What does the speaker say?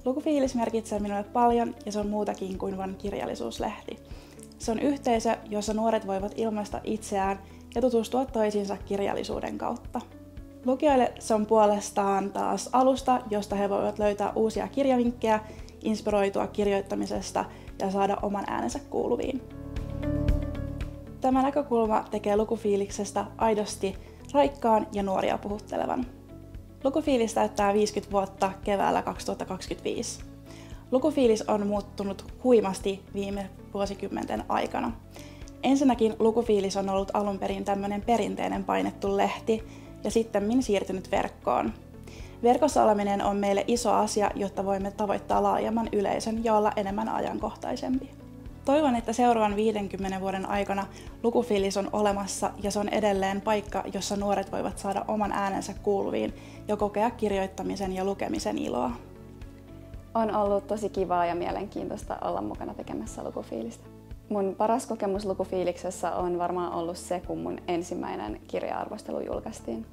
Lukufiilis merkitsee minulle paljon ja se on muutakin kuin vain kirjallisuuslehti. Se on yhteisö, jossa nuoret voivat ilmaista itseään ja tutustua toisiinsa kirjallisuuden kautta. Lukijoille se on puolestaan taas alusta, josta he voivat löytää uusia kirjavinkkejä, inspiroitua kirjoittamisesta ja saada oman äänensä kuuluviin. Tämä näkökulma tekee lukufiiliksestä aidosti raikkaan ja nuoria puhuttelevan. Lukufiilis täyttää 50 vuotta keväällä 2025. Lukufiilis on muuttunut huimasti viime vuosikymmenten aikana. Ensinnäkin Lukufiilis on ollut alun perin tämmöinen perinteinen painettu lehti ja sittemmin siirtynyt verkkoon. Verkossa oleminen on meille iso asia, jotta voimme tavoittaa laajemman yleisön ja olla enemmän ajankohtaisempi. Toivon, että seuraavan 50 vuoden aikana Lukufiilis on olemassa ja se on edelleen paikka, jossa nuoret voivat saada oman äänensä kuuluviin ja kokea kirjoittamisen ja lukemisen iloa. On ollut tosi kivaa ja mielenkiintoista olla mukana tekemässä Lukufiilistä. Mun paras kokemus Lukufiiliksessä on varmaan ollut se, kun mun ensimmäinen kirja-arvostelu julkaistiin.